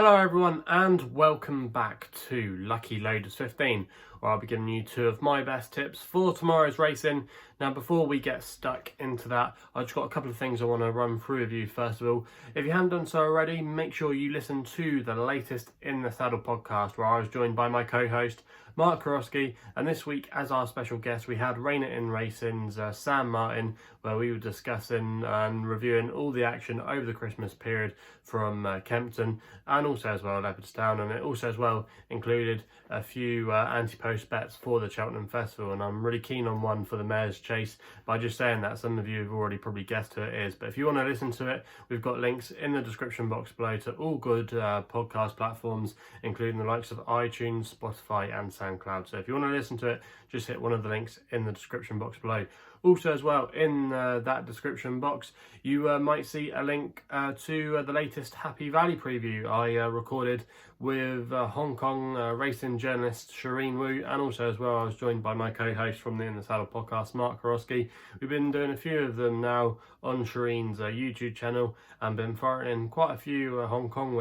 Hello everyone and welcome back to Lucky Loaders 15, where I'll be giving you two of my best tips for tomorrow's racing. Now before we get stuck into that, I've just got a couple of things I want to run through with you. First of all, if you haven't done so already, make sure you listen to the latest In the Saddle podcast, where I was joined by my co-host Mark Karofsky, and this week as our special guest we had Rain It In Racing's Sam Martin, where we were discussing and reviewing all the action over the Christmas period from Kempton and also as well Leopardstown, and it also as well included a few anti-post bets for the Cheltenham Festival, and I'm really keen on one for the Mayor's Chase. By just saying that, some of you have already probably guessed who it is, but if you want to listen to it, we've got links in the description box below to all good podcast platforms, including the likes of iTunes, Spotify and SoundCloud. So if you want to listen to it, just hit one of the links in the description box below. Also as well, in that description box, you might see a link to the latest Happy Valley preview I recorded with Hong Kong racing journalist Shireen Wu, and also as well I was joined by my co-host from the In the Saddle podcast, Mark Karofsky. We've been doing a few of them now on Shireen's YouTube channel and been firing in quite a few Hong Kong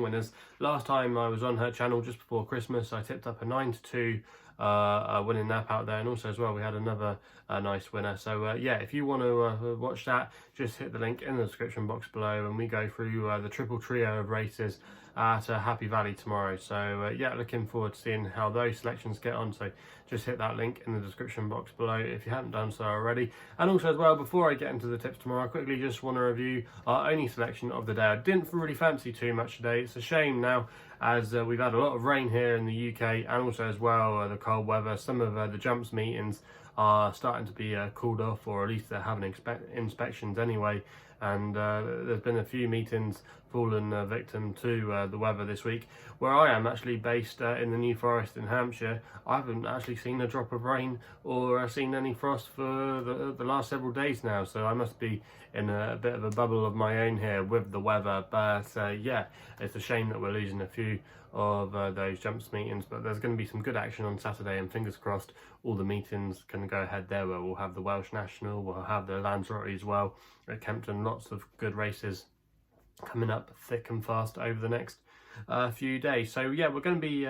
winners. Last time I was on her channel just before Christmas, I tipped up a 9-2 winning nap out there, and also as well we had another nice winner. So yeah, if you want to watch that, just hit the link in the description box below and we go through the triple trio of races at Happy Valley tomorrow. So yeah, looking forward to seeing how those selections get on. So just hit that link in the description box below if you haven't done so already. And also as well, before I get into the tips tomorrow, I quickly just want to review our only selection of the day. I didn't really fancy too much today. It's a shame now, as we've had a lot of rain here in the UK, and also as well the cold weather. Some of the jumps meetings are starting to be called off, or at least they're having inspections anyway, and there's been a few meetings fallen victim to the weather this week. Where I am actually based in the New Forest in Hampshire, I haven't actually seen a drop of rain or seen any frost for the last several days now, so I must be in a bit of a bubble of my own here with the weather. But yeah, it's a shame that we're losing a few of those jumps meetings, but there's going to be some good action on Saturday, and fingers crossed all the meetings can go ahead there, where we'll have the Welsh National, we'll have the Lanzarote as well at Kempton. Lots of good races coming up thick and fast over the next few days. So yeah, we're going to be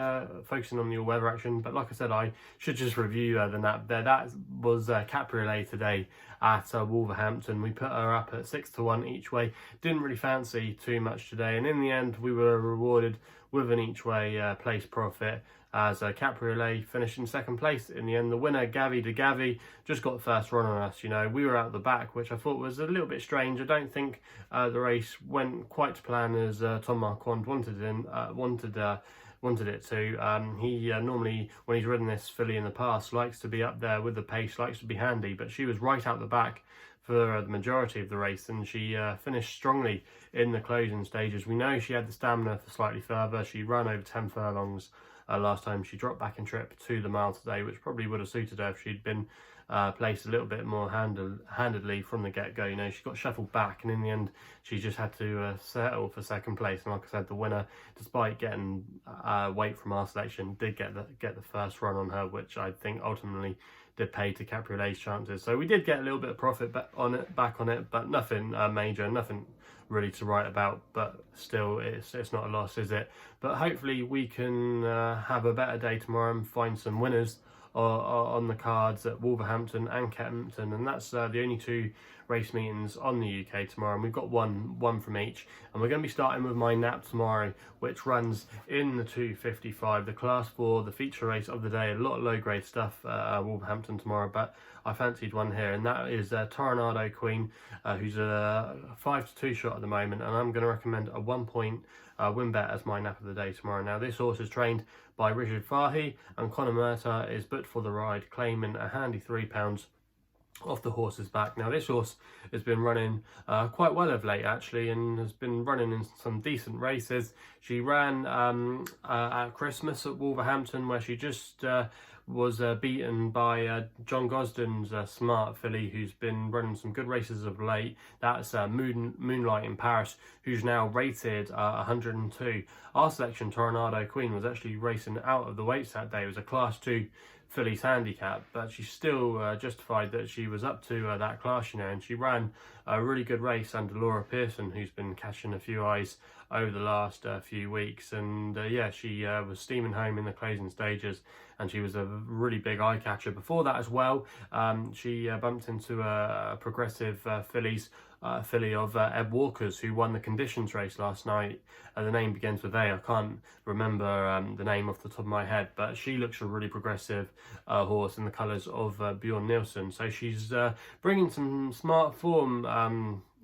focusing on the all-weather action, but like I said, I should just review the nap there. That was Capriolet today at Wolverhampton. We put her up at 6-1 each way. Didn't really fancy too much today, and in the end we were rewarded with an each way place profit, as Capriolet finished in second place in the end. The winner, Gavi de Gavi, just got the first run on us. You know, we were out the back, which I thought was a little bit strange. I don't think the race went quite to plan as Tom Marquand wanted it to. He normally, when he's ridden this filly in the past, likes to be up there with the pace, likes to be handy, but she was right out the back for the majority of the race, and she finished strongly in the closing stages. We know she had the stamina for slightly further. She ran over 10 furlongs last time. She dropped back in trip to the mile today, which probably would have suited her if she'd been placed a little bit more handedly from the get-go. You know, she got shuffled back, and in the end she just had to settle for second place. And like I said, the winner, despite getting weight from our selection, did get the first run on her, which I think ultimately did pay to Capriolet's chances. So we did get a little bit of profit back on it, but nothing major, nothing really to write about. But still, it's not a loss, is it? But hopefully we can have a better day tomorrow and find some winners on the cards at Wolverhampton and Kempton, and that's the only two race meetings on the UK tomorrow, and we've got one from each. And we're going to be starting with my nap tomorrow, which runs in the 255, the class 4, the feature race of the day. A lot of low grade stuff at Wolverhampton tomorrow, but I fancied one here, and that is Toronado Queen, who's a 5-2 shot at the moment, and I'm going to recommend a 1 point win bet as my nap of the day tomorrow. Now this horse is trained by Richard Fahy, and Conor Murtagh is booked for the ride, claiming a handy £3 off the horse's back. Now this horse has been running quite well of late actually, and has been running in some decent races. She ran at Christmas at Wolverhampton, where she just was beaten by John Gosden's Smart filly, who's been running some good races of late. That's Moonlight in Paris, who's now rated 102. Our selection, Toronado Queen, was actually racing out of the weights that day. It was a class 2 filly's handicap, but she's still justified that she was up to that class, and she ran a really good race under Laura Pearson, who's been catching a few eyes over the last few weeks. And yeah, she was steaming home in the closing stages, and she was a really big eye catcher. Before that as well, she bumped into a progressive filly of Ed Walker's, who won the conditions race last night. The name begins with A. I can't remember the name off the top of my head, but she looks a really progressive horse in the colours of Bjorn Nilsson. So she's bringing some smart form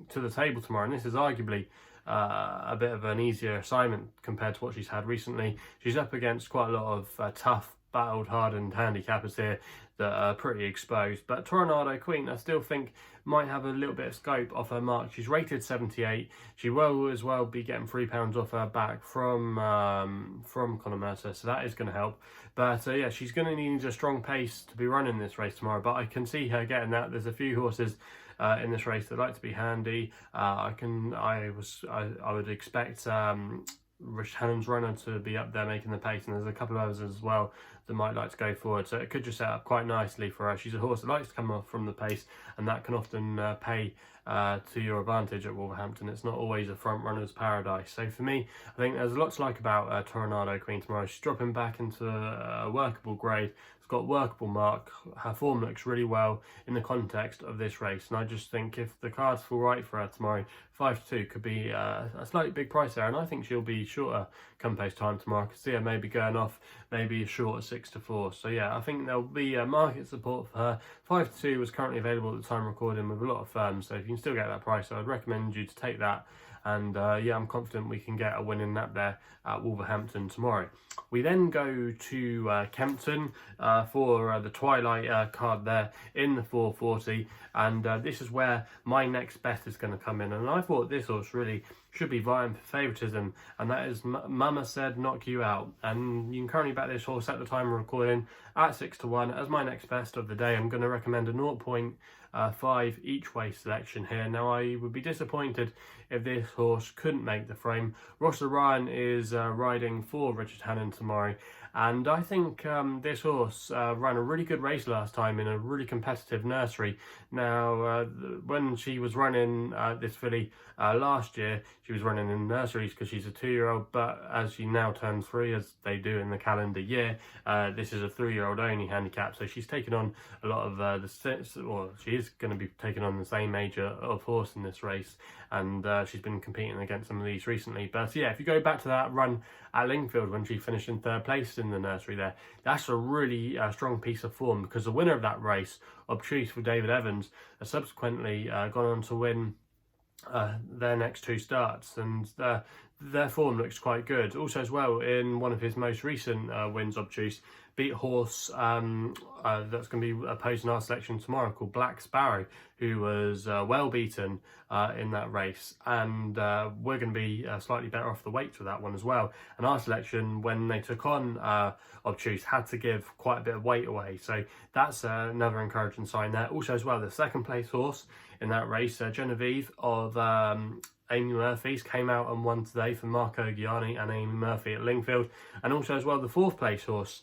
to the table tomorrow, and this is arguably a bit of an easier assignment compared to what she's had recently. She's up against quite a lot of tough, battled, hardened handicappers here that are pretty exposed. But Toronado Queen, I still think, might have a little bit of scope off her mark. She's rated 78. She will as well be getting £3 off her back from Conor Mercer, so that is going to help. But yeah, she's going to need a strong pace to be running this race tomorrow, but I can see her getting that. There's a few horses in this race that like to be handy. I would expect Rich Hannon's runner to be up there making the pace, and there's a couple of others as well that might like to go forward, so it could just set up quite nicely for her. She's a horse that likes to come off from the pace, and that can often pay to your advantage at Wolverhampton. It's not always a front runner's paradise. So for me, I think there's a lot to like about Toronado Queen tomorrow. She's dropping back into a workable grade. It's got workable mark. Her form looks really well in the context of this race, and I just think if the cards fall right for her tomorrow, 5-2 could be a slightly big price there, and I think she'll be shorter come post time tomorrow. I could see her maybe going off maybe a short 6-4. So yeah, I think there'll be market support for her. 5-2 was currently available at the time of recording with a lot of firms, so if you can still get that price, I would recommend you to take that. And yeah, I'm confident we can get a win in that there at Wolverhampton tomorrow. We then go to Kempton for the Twilight card there in the 440, and this is where my next bet is going to come in. And I thought this horse really should be vying for favouritism, and that is Mammasaidknockuout. And you can currently bet this horse at the time of recording at 6-1 as my next best of the day. I'm going to recommend a 0.5 each way selection here. Now, I would be disappointed if this horse couldn't make the frame. Ross Ryan is riding for Richard Hannon tomorrow, and I think this horse ran a really good race last time in a really competitive nursery. Now, when she was running this filly last year, she was running in nurseries because she's a 2-year-old, but as she now turns 3, as they do in the calendar year, this is a 3-year-old only handicap, so she's taken on a lot of she is going to be taking on the same age of horse in this race, and she's been competing against some of these recently. But yeah, if you go back to that run at Lingfield when she finished in 3rd place in the nursery there, that's a really strong piece of form, because the winner of that race, Obtuse for David Evans, has subsequently gone on to win their next 2 starts, and their form looks quite good. Also as well, in one of his most recent wins, Obtuse beat a horse that's going to be opposed in our selection tomorrow called Black Sparrow, who was well beaten in that race, and we're going to be slightly better off the weights with that one as well. And our selection, when they took on Obtuse, had to give quite a bit of weight away, so that's another encouraging sign there. Also as well, the 2nd place horse in that race, Genevieve of Amy Murphy's, came out and won today for Marco Gianni and Amy Murphy at Lingfield. And also as well, the 4th place horse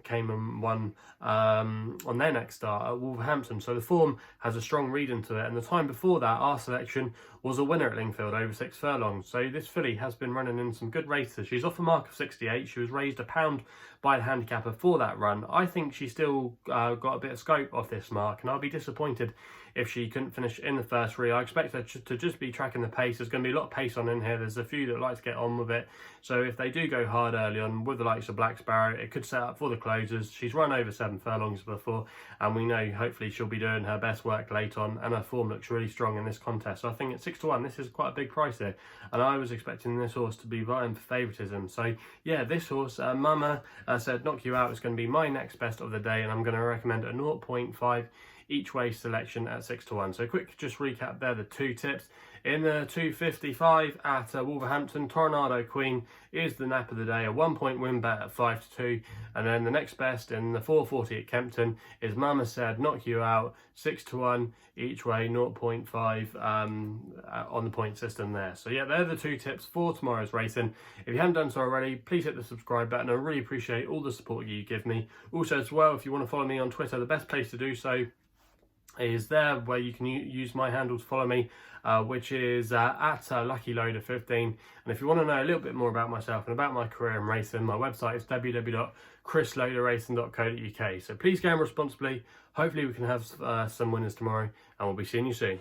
came and won on their next start at Wolverhampton. So the form has a strong read into it, and the time before that, our selection was a winner at Lingfield over 6 furlongs. So this filly has been running in some good races. She's off a mark of 68. She was raised £1 by the handicapper for that run. I think she still got a bit of scope off this mark, and I'll be disappointed if she couldn't finish in the first 3. I expect her to just be tracking the pace. There's going to be a lot of pace on in here. There's a few that like to get on with it. So if they do go hard early on with the likes of Black Sparrow, it could set up for the closers. She's run over 7 furlongs before, and we know hopefully she'll be doing her best work late on, and her form looks really strong in this contest. So I think at 6-1, this is quite a big price here, and I was expecting this horse to be vying for favouritism. So yeah, this horse, Mammasaidknockuout, is going to be my next best of the day, and I'm going to recommend a 0.5 each way selection at 6-1. So quick just recap there, the two tips. In the 255 at Wolverhampton, Toronado Queen is the nap of the day, a 1 point win bet at 5-2. And then the next best in the 440 at Kempton is Mammasaidknockuout, 6-1 each way, 0.5 on the point system there. So yeah, they're the two tips for tomorrow's racing. If you haven't done so already, please hit the subscribe button. I really appreciate all the support you give me. Also as well, if you want to follow me on Twitter, the best place to do so is there, where you can use my handle to follow me, which is at LuckyLoader15. And if you want to know a little bit more about myself and about my career in racing, my website is www.chrisloaderracing.co.uk. So please game responsibly. Hopefully we can have some winners tomorrow, and we'll be seeing you soon.